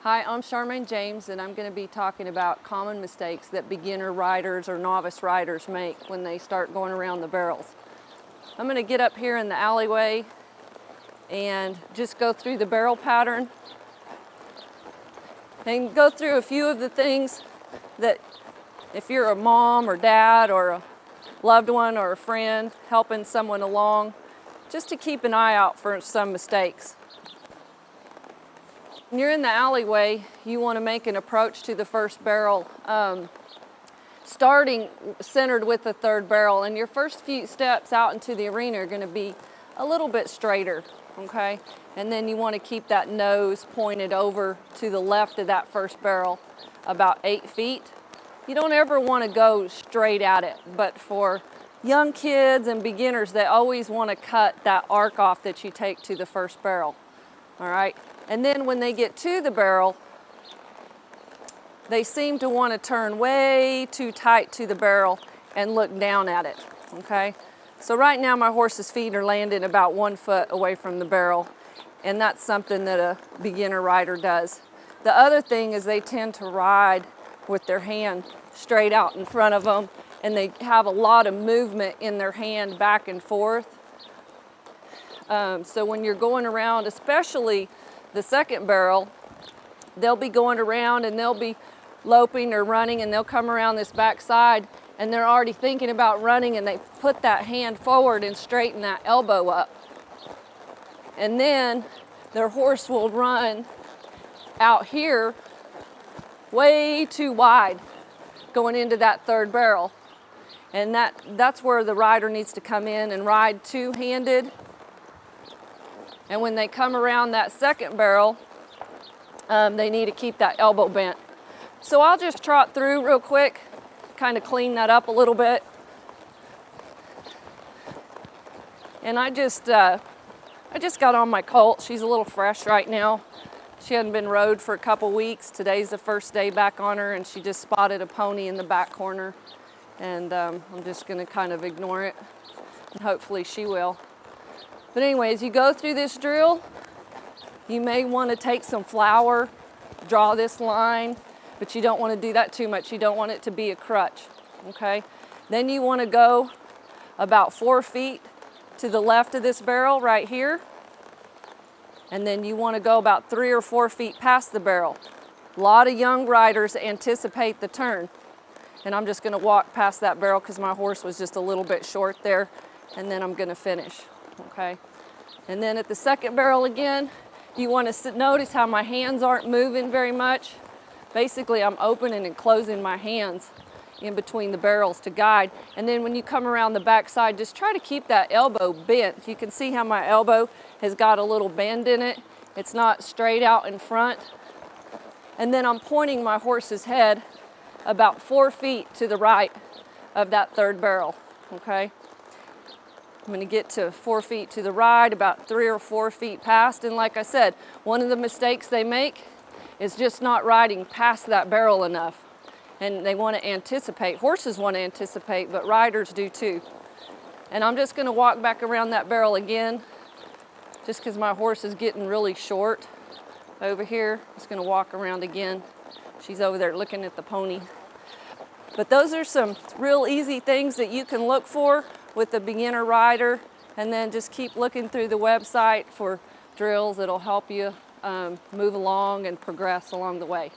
Hi, I'm Charmayne James, and I'm going to be talking about common mistakes that beginner riders or novice riders make when they start going around the barrels. I'm going to get up here in the alleyway and just go through the barrel pattern and go through a few of the things that if you're a mom or dad or a loved one or a friend helping someone along, just to keep an eye out for some mistakes. When you're in the alleyway, you want to make an approach to the first barrel, starting centered with the third barrel, and your first few steps out into the arena are going to be a little bit straighter, okay? And then you want to keep that nose pointed over to the left of that first barrel, about 8 feet. You don't ever want to go straight at it, but for young kids and beginners, they always want to cut that arc off that you take to the first barrel, all right? And then when they get to the barrel, they seem to want to turn way too tight to the barrel and look down at it, okay? So right now my horse's feet are landing about 1 foot away from the barrel, and that's something that a beginner rider does. The other thing is they tend to ride with their hand straight out in front of them, and they have a lot of movement in their hand back and forth. So when you're going around, especially the second barrel, they'll be going around and they'll be loping or running, and they'll come around this back side and they're already thinking about running, and they put that hand forward and straighten that elbow up. And then their horse will run out here way too wide going into that third barrel. And that's where the rider needs to come in and ride two-handed. And when they come around that second barrel, they need to keep that elbow bent. So I'll just trot through real quick, kind of clean that up a little bit. And I just got on my colt. She's a little fresh right now. She hadn't been rode for a couple weeks. Today's the first day back on her, and she just spotted a pony in the back corner. And I'm just gonna kind of ignore it, and hopefully she will. But anyway, as you go through this drill, you may want to take some flour, draw this line, but you don't want to do that too much. You don't want it to be a crutch, okay? Then you want to go about 4 feet to the left of this barrel right here. And then you want to go about 3 or 4 feet past the barrel. A lot of young riders anticipate the turn. And I'm just going to walk past that barrel because my horse was just a little bit short there, and then I'm going to finish. Okay, and then at the second barrel again, you want to notice how my hands aren't moving very much. Basically, I'm opening and closing my hands in between the barrels to guide. And then when you come around the back side, just try to keep that elbow bent. You can see how my elbow has got a little bend in it. It's not straight out in front. And then I'm pointing my horse's head about 4 feet to the right of that third barrel, okay? I'm going to get to 4 feet to the right, about 3 or 4 feet past. And like I said, one of the mistakes they make is just not riding past that barrel enough. And they want to anticipate. Horses want to anticipate, but riders do too. And I'm just going to walk back around that barrel again, just because my horse is getting really short over here. Just going to walk around again. She's over there looking at the pony. But those are some real easy things that you can look for with the beginner rider, and then just keep looking through the website for drills that'll help you move along and progress along the way.